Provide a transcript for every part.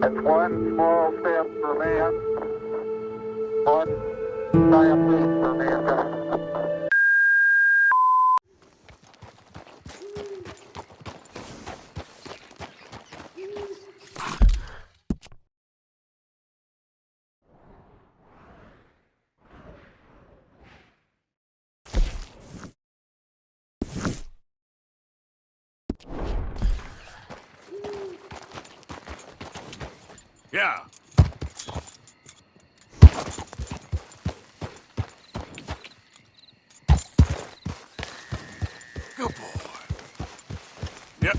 It's one small step for man, one giant leap for mankind. Yeah. Good boy. Yep.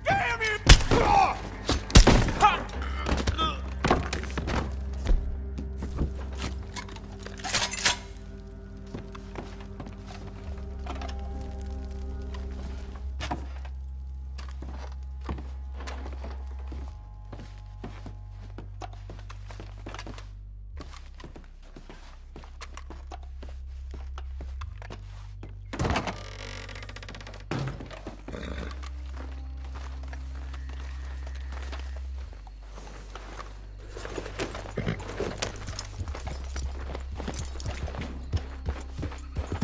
Damn it!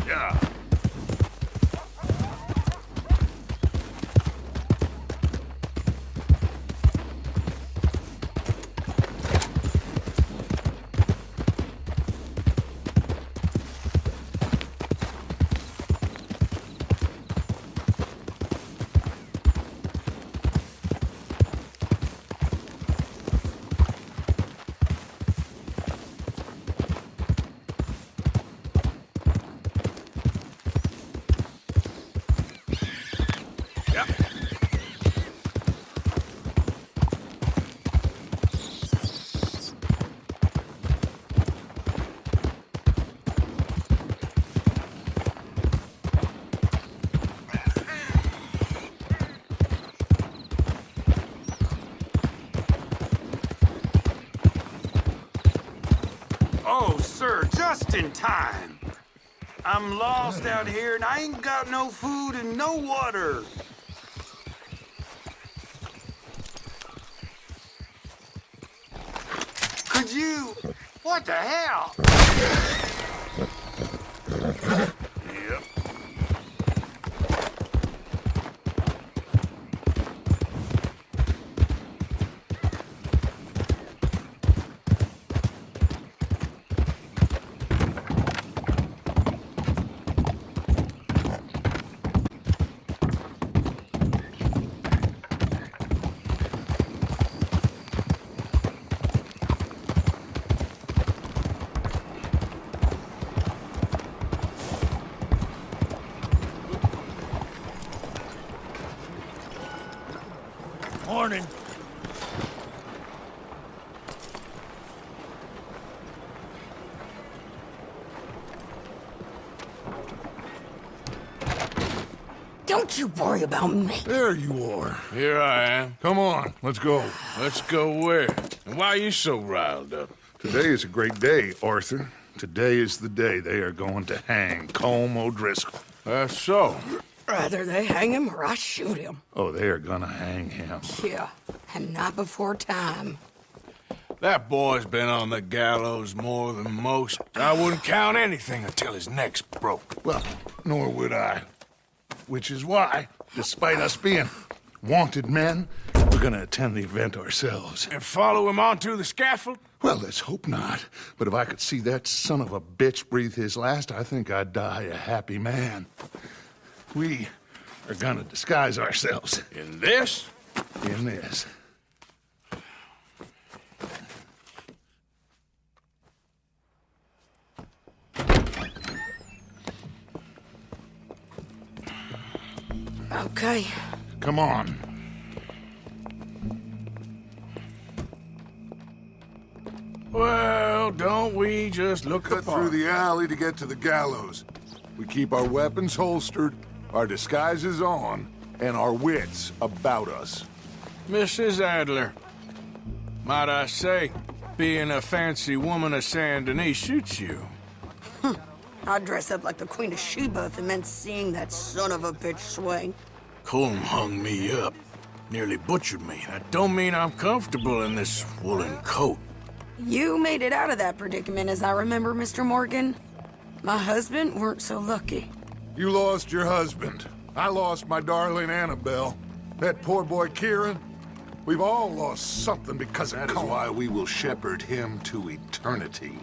Yeah. Yep. Oh, sir, just in time. I'm lost out here and I ain't got no food and no water. Could you... What the hell? Yep. Morning. Don't you worry about me. There you are. Here I am. Come on, let's go. Let's go where? And why are you so riled up? Today is a great day, Arthur. Today is the day they are going to hang Colm O'Driscoll. That's so. Rather they hang him or I shoot him. Oh, they are gonna hang him. Yeah, and not before time. That boy's been on the gallows more than most. I wouldn't count anything until his neck's broke. Well, nor would I. Which is why, despite us being wanted men, we're gonna attend the event ourselves. And follow him onto the scaffold? Well, let's hope not. But if I could see that son of a bitch breathe his last, I think I'd die a happy man. We are gonna disguise ourselves In this? in this. Okay. Come on. Well, don't we just look Cut apart? through the alley to get to the gallows. We keep our weapons holstered, our disguises on, and our wits about us. Mrs. Adler, might I say, being a fancy woman of Saint Denis shoots you. I'd dress up like the Queen of Sheba if it meant seeing that son of a bitch swing. Colm hung me up, nearly butchered me. That don't mean I'm comfortable in this woolen coat. You made it out of that predicament, as I remember, Mr. Morgan. My husband weren't so lucky. You lost your husband. I lost my darling Annabelle. That poor boy Kieran. We've all lost something because of That is Colm. why we will shepherd him to eternity.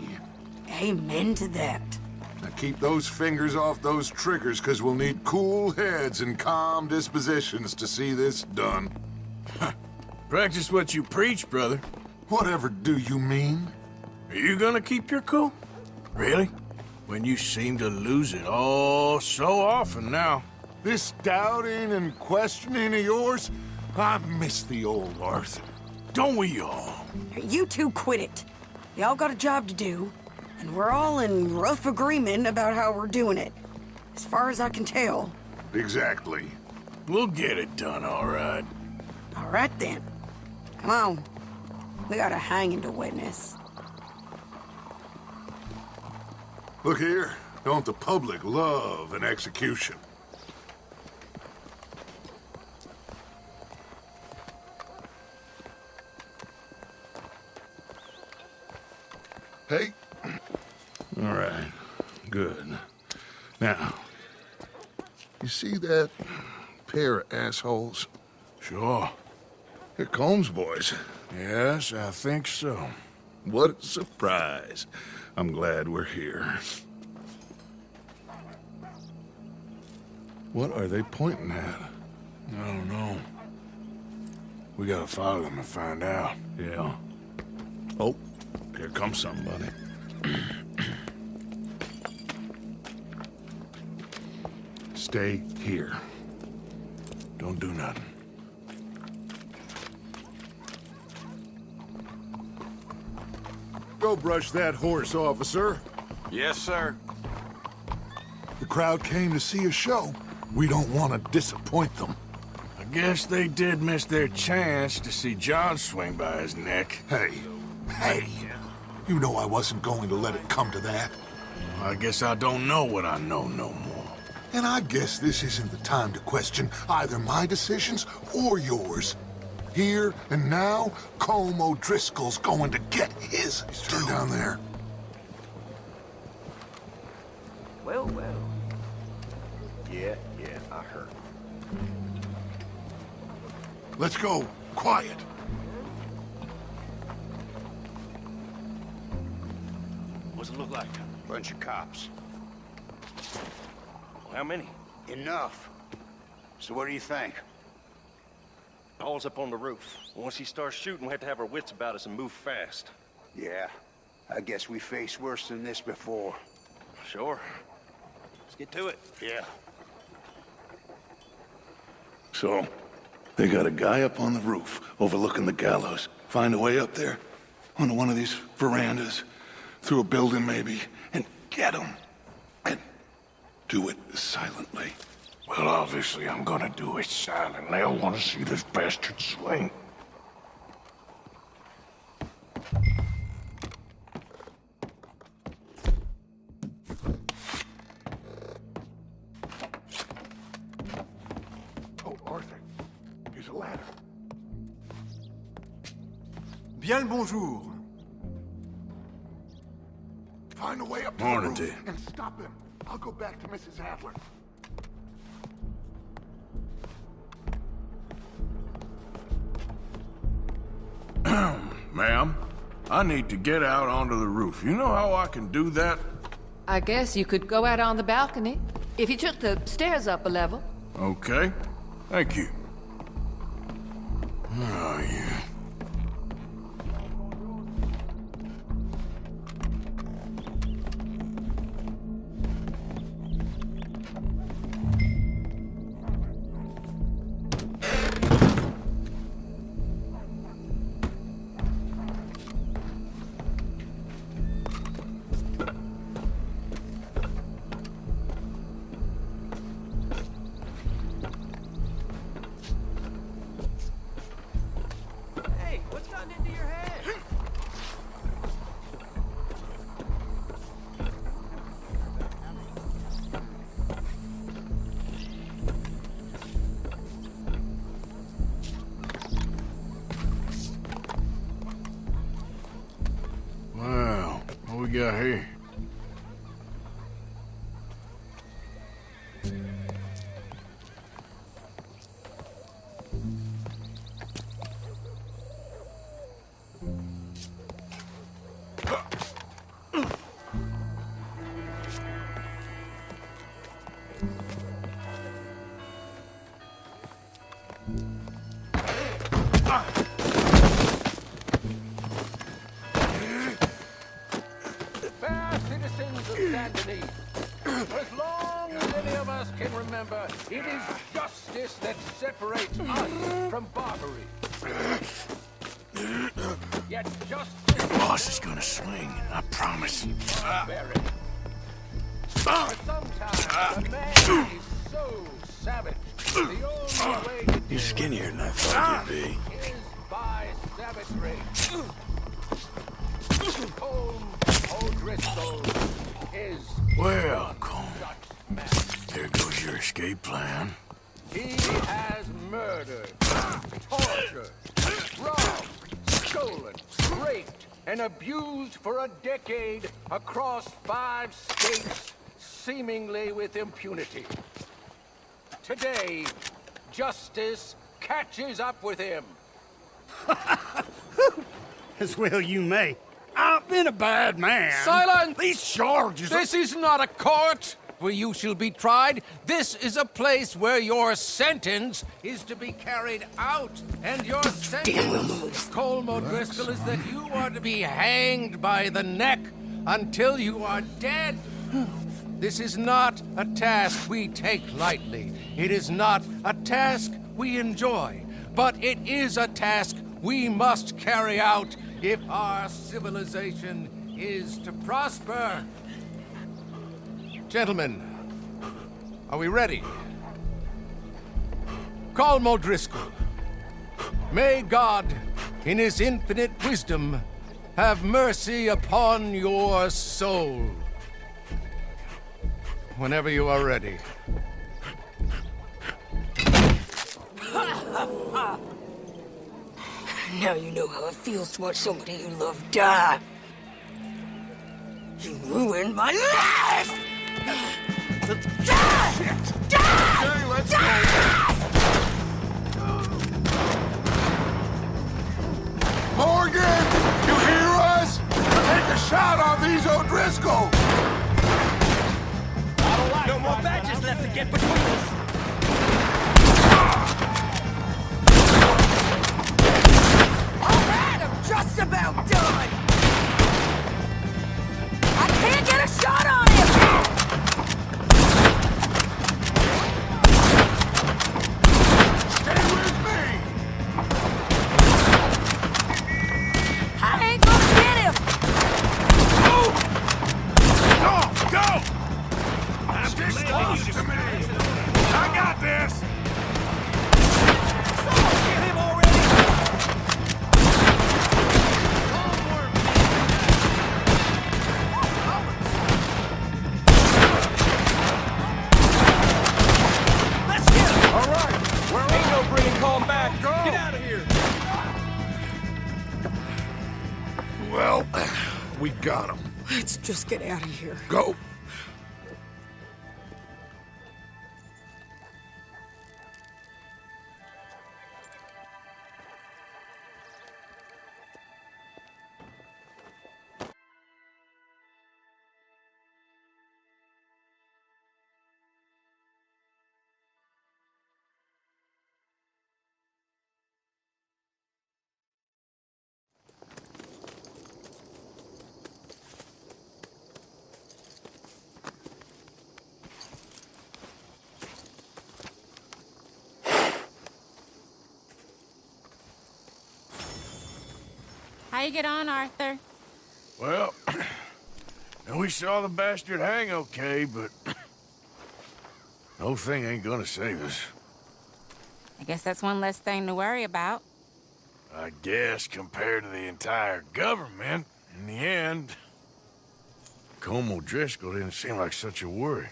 Amen to that. Now keep those fingers off those triggers, because we'll need cool heads and calm dispositions to see this done. Practice what you preach, brother. Whatever do you mean? Are you gonna keep your cool? Really? When you seem to lose it all so often now. This doubting and questioning of yours? I miss the old Arthur. Don't we all? You two quit it. Y'all got a job to do, and we're all in rough agreement about how we're doing it. As far as I can tell. Exactly. We'll get it done, all right. All right then. Come on. We got a hanging to witness. Look here. Don't the public love an execution? Hey. All right. Good. Now, you see that pair of assholes? Sure. They're Colm's boys. Yes, I think so. What a surprise. I'm glad we're here. What are they pointing at? I don't know. We gotta follow them and find out. Yeah. Oh, here comes somebody. Stay here. Don't do nothing. Go brush that horse, officer. Yes, sir. The crowd came to see a show. We don't want to disappoint them. I guess they did miss their chance to see John swing by his neck. Hey, you know I wasn't going to let it come to that. I guess I don't know what I know no more. And I guess this isn't the time to question either my decisions or yours. Here and now, Colm O'Driscoll's going to get his. Turn down there. Well, well. Yeah, I heard. Let's go. Quiet. What's it look like? Bunch of cops. How many? Enough. So what do you think? Paul's up on the roof. Once he starts shooting, we have to have our wits about us and move fast. Yeah, I guess we faced worse than this before. Sure. Let's get to it. Yeah. So, they got a guy up on the roof overlooking the gallows. Find a way up there, onto one of these verandas, through a building maybe, and get him. And do it silently. Well, obviously I'm gonna do it silently. I want to see this bastard swing. Oh, Arthur. Here's a ladder. Bien le bonjour. Find a way up to Morning, the roof Dick. and stop him. I'll go back to Mrs. Adler. Ma'am, I need to get out onto the roof. You know how I can do that? I guess you could go out on the balcony if you took the stairs up a level. Okay. Thank you. Oh, yeah. Hey, what's gotten into your head? Wow, what we got here? Fair citizens of Saint Denis, for as long as any of us can remember, it is justice that separates us from barbarity. Yet justice Boss is gonna swing, I promise. barbarity. For sometimes a man is so savage, the only way to You're deal skinnier than I thought you'd be. is by savagery. Colm O'Driscoll is Well, Colm, such man. there goes your escape plan. He has murdered, tortured, robbed, stolen, raped, and abused for a decade across 5 states, seemingly with impunity. Today, justice catches up with him. As well you may. I've been a bad man. Silence! These charges are... This is not a court where you shall be tried. This is a place where your sentence is to be carried out. And your sentence, Colm O'Driscoll, is that you are to be hanged by the neck until you are dead. This is not a task we take lightly. It is not a task we enjoy. But it is a task we must carry out if our civilization is to prosper. Gentlemen, are we ready? Colm O'Driscoll, may God, in his infinite wisdom, have mercy upon your soul. Whenever you are ready. Now you know how it feels to watch somebody you love die. You ruined my life! Die! Die! Okay, let's Die! Morgan! You hear us? Take a shot on these O'Driscoll! No more badges left to get between us. All right, I'm just about done! I can't get a shot on him! Stay with me! I ain't gonna get him! Go! Go! Stick close to me! We got him. Let's just get out of here. Go. How you get on, Arthur? Well, we saw the bastard hang okay, but the whole thing ain't gonna save us. I guess that's one less thing to worry about. I guess compared to the entire government, in the end, Colm O'Driscoll didn't seem like such a worry.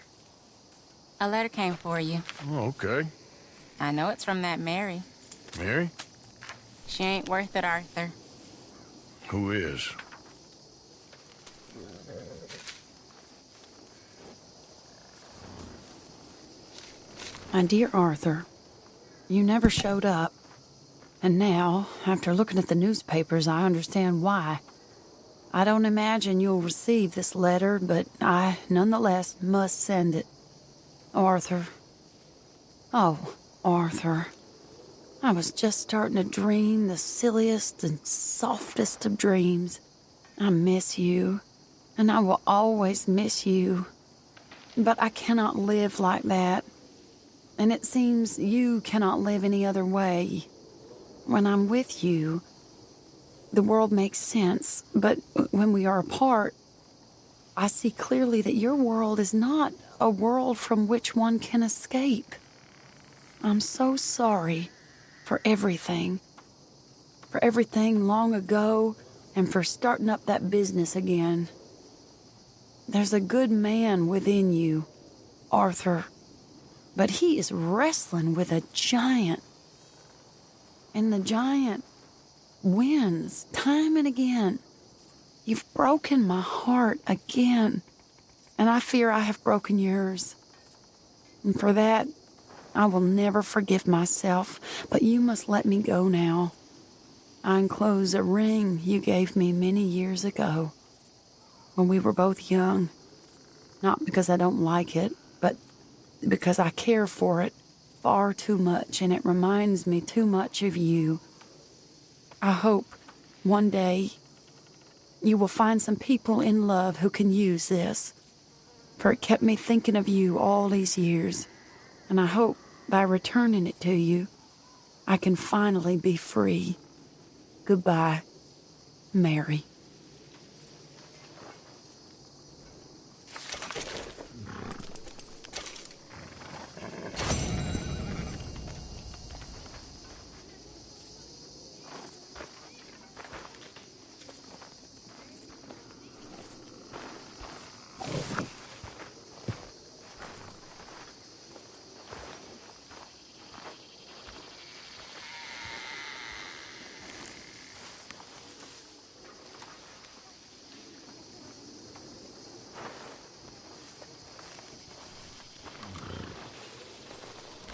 A letter came for you. Oh, okay. I know it's from that Mary. Mary? She ain't worth it, Arthur. Who is? My dear Arthur, you never showed up. And now, after looking at the newspapers, I understand why. I don't imagine you'll receive this letter, but I, nonetheless, must send it. Arthur. Oh, Arthur. I was just starting to dream the silliest and softest of dreams. I miss you, and I will always miss you. But I cannot live like that. And it seems you cannot live any other way. When I'm with you, the world makes sense, but when we are apart, I see clearly that your world is not a world from which one can escape. I'm so sorry for everything long ago, and for starting up that business again. There's a good man within you, Arthur, but he is wrestling with a giant. And the giant wins time and again. You've broken my heart again, and I fear I have broken yours. And for that, I will never forgive myself, but you must let me go now. I enclose a ring you gave me many years ago, when we were both young. Not because I don't like it, but because I care for it far too much, and it reminds me too much of you. I hope one day you will find some people in love who can use this, for it kept me thinking of you all these years, and I hope by returning it to you, I can finally be free. Goodbye, Mary.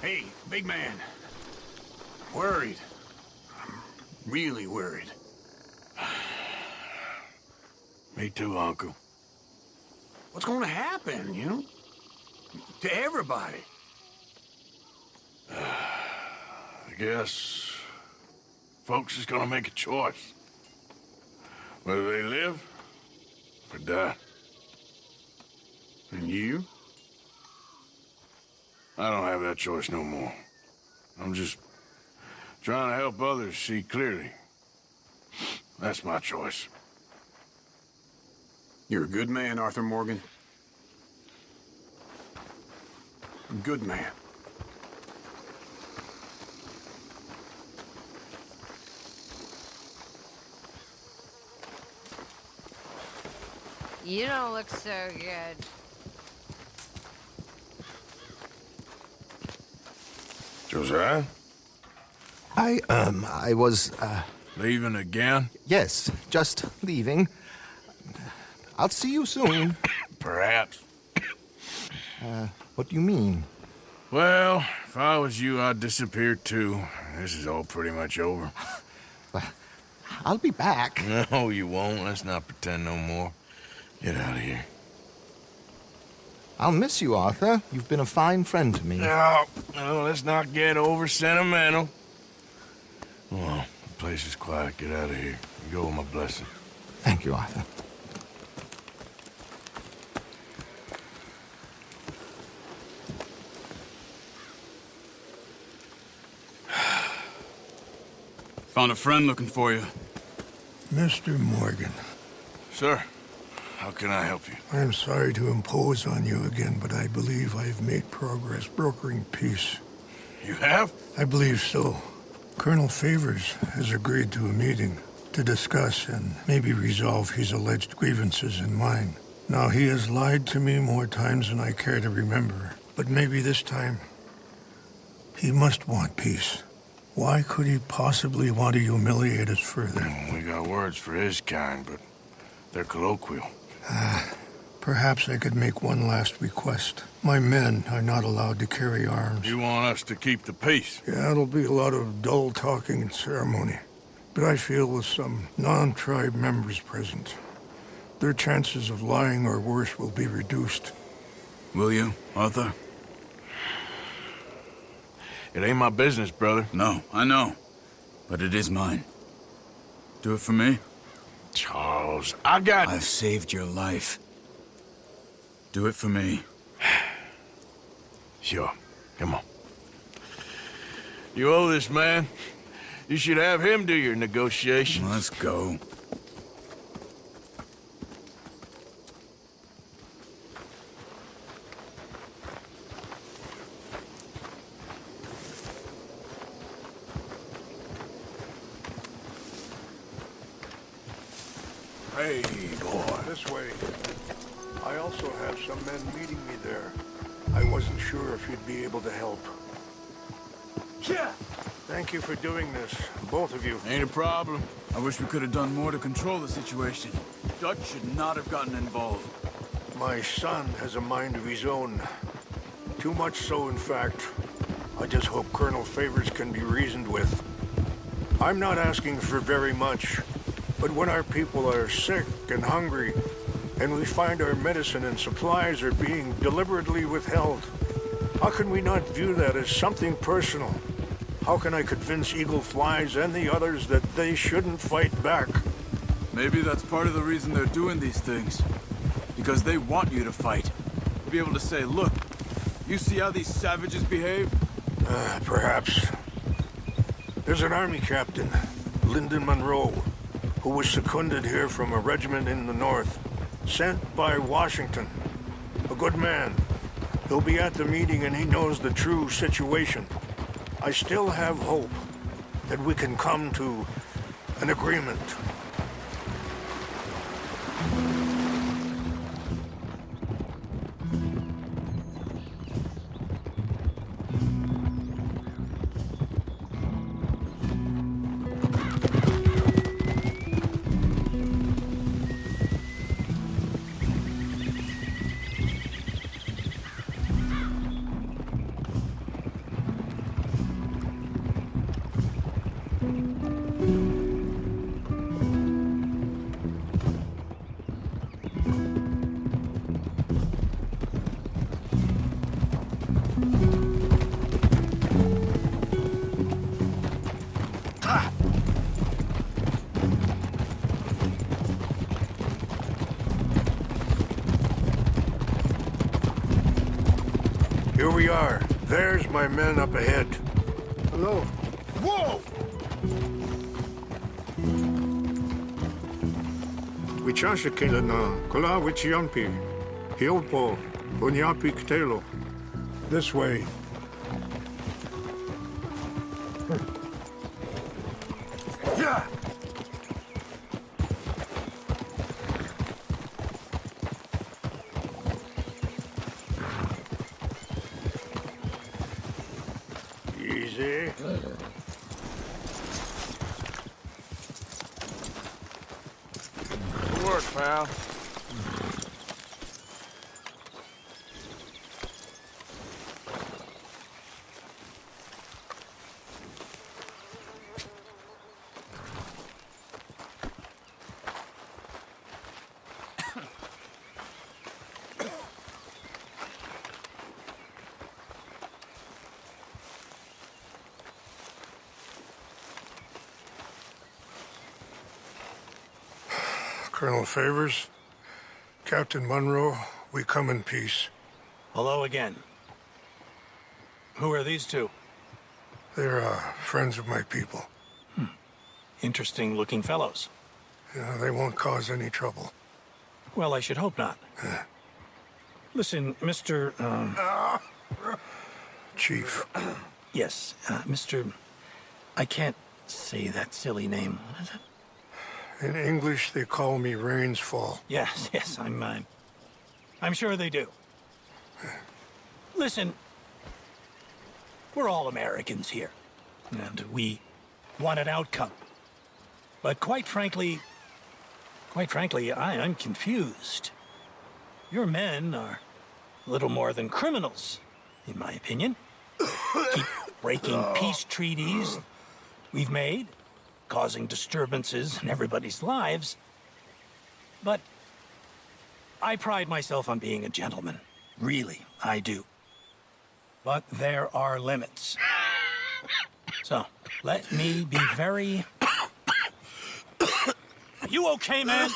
Hey, big man. Worried. I'm really worried. Me too, Uncle. What's going to happen, you know? To everybody. I guess folks is gonna make a choice. Whether they live or die. And you? I don't have that choice no more. I'm just trying to help others see clearly. That's my choice. You're a good man, Arthur Morgan. Good man. You don't look so good. Josiah? I was, Leaving again? yes, just leaving. I'll see you soon. Perhaps. What do you mean? Well, if I was you, I'd disappear too. This is all pretty much over. I'll be back. No, you won't. Let's not pretend no more. Get out of here. I'll miss you, Arthur. You've been a fine friend to me. No, let's not get over sentimental. Well, the place is quiet. Get out of here. You go with my blessing. Thank you, Arthur. Found a friend looking for you. Mr. Morgan. Sir, how can I help you? I am sorry to impose on you again, but I believe I have made progress brokering peace. You have? I believe so. Colonel Favors has agreed to a meeting to discuss and maybe resolve his alleged grievances and mine. Now, he has lied to me more times than I care to remember, but maybe this time he must want peace. Why could he possibly want to humiliate us further? We got words for his kind, but they're colloquial. Perhaps I could make one last request. My men are not allowed to carry arms. You want us to keep the peace? Yeah, it'll be a lot of dull talking and ceremony. But I feel with some non-tribe members present, their chances of lying or worse will be reduced. Will you, Arthur? It ain't my business, brother. No, I know. But it is mine. Do it for me? Charles, I've saved your life. Do it for me. Sure. Come on. You owe this man. You should have him do your negotiations. Let's go. Hey, boy. This way. I also have some men meeting me there. I wasn't sure if you'd be able to help. Yeah. Thank you for doing this, both of you. Ain't a problem. I wish we could have done more to control the situation. Dutch should not have gotten involved. My son has a mind of his own. Too much so, in fact. I just hope Colonel Favors can be reasoned with. I'm not asking for very much, but when our people are sick and hungry, and we find our medicine and supplies are being deliberately withheld, how can we not view that as something personal? How can I convince Eagle Flies and the others that they shouldn't fight back? Maybe that's part of the reason they're doing these things. Because they want you to fight. Be able to say, look, you see how these savages behave? Perhaps. There's an army captain, Lyndon Monroe, who was seconded here from a regiment in the north, sent by Washington. A good man. He'll be at the meeting and he knows the true situation. I still have hope that we can come to an agreement. Here we are. There's my men up ahead. Hello. Whoa! Wichanshi kila na kola wichiampi. Hilpo bunyapi ktelo. This way. Yeah! Easy. Good work, pal. Colonel Favors, Captain Monroe, we come in peace. Hello again. Who are these two? They're friends of my people. Interesting looking fellows. Yeah, they won't cause any trouble. Well, I should hope not. Listen, Mr. Chief. Yes, Mr. I can't say that silly name. What is it? In English, they call me Rains Fall. Yes, I'm sure they do. Listen, we're all Americans here, and we want an outcome. But quite frankly, I'm confused. Your men are a little more than criminals, in my opinion. Keep breaking peace treaties we've made, causing disturbances in everybody's lives. But I pride myself on being a gentleman. Really, I do. But there are limits. So, let me be very... Are you okay, man?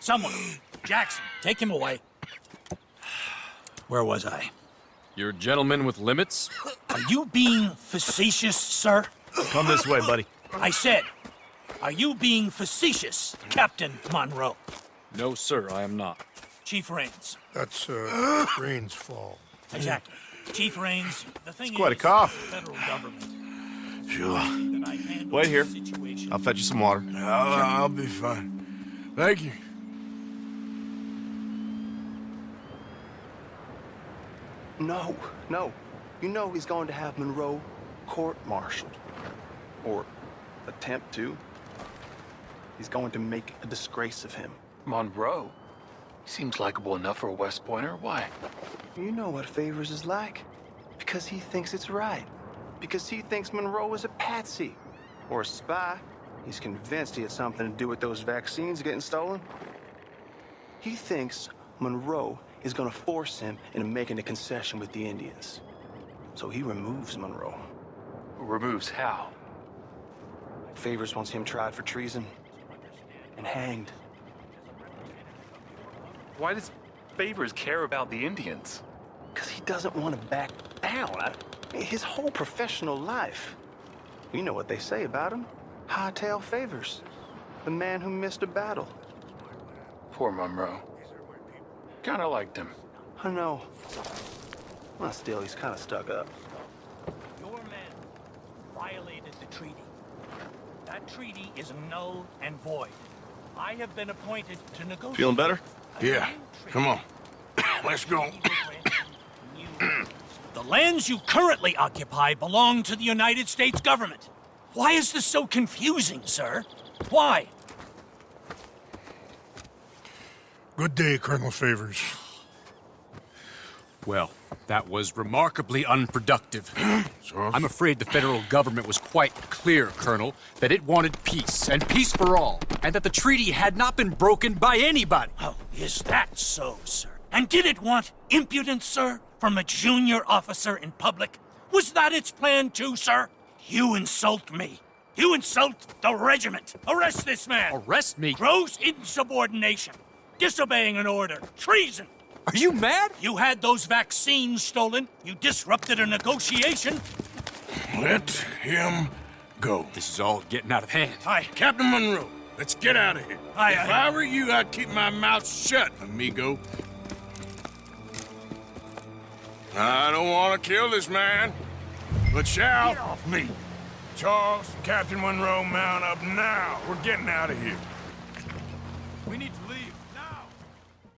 Someone. Jackson, take him away. Where was I? You're a gentleman with limits? Are you being facetious, sir? Come this way, buddy. I said, are you being facetious, Captain Monroe? No, sir, I am not. Chief Rains. That's, Rains Fall. Exactly. Chief Rains, the thing It's quite a is, cough. the federal government. Sure. Wait here. I'll fetch you some water. I'll be fine. Thank you. No. You know he's going to have Monroe court-martialed. Or attempt to. He's going to make a disgrace of him. Monroe? He seems likable enough for a West Pointer. Why? You know what Favors is like. Because he thinks it's right. Because he thinks Monroe is a patsy. Or a spy. He's convinced he had something to do with those vaccines getting stolen. He thinks Monroe is gonna force him into making a concession with the Indians. So he removes Monroe. Removes how? Favors wants him tried for treason and hanged. Why does Favors care about the Indians? Because he doesn't want to back down. His whole professional life. You know what they say about him. Hightail Favors. The man who missed a battle. Poor Monroe. Kinda liked him. I know. Well, still, he's kind of stuck up. Your men violated the treaty. That treaty is null and void. I have been appointed to negotiate. Feeling better? Yeah. Come on. Let's go. The lands you currently occupy belong to the United States government. Why is this so confusing, sir? Why? Good day, Colonel Favors. Well, that was remarkably unproductive. I'm afraid the federal government was quite clear, Colonel, that it wanted peace, and peace for all, and that the treaty had not been broken by anybody. Oh, is that so, sir? And did it want impudence, sir, from a junior officer in public? Was that its plan too, sir? You insult me. You insult the regiment. Arrest this man. Arrest me? Gross insubordination. Disobeying an order. Treason. Are you mad? You had those vaccines stolen. You disrupted a negotiation. Let him go. This is all getting out of hand. Aye. Captain Monroe, let's get out of here. Aye, If I were you, I'd keep my mouth shut, amigo. I don't want to kill this man, but shall. Get off me! Charles, Captain Monroe, mount up now. We're getting out of here.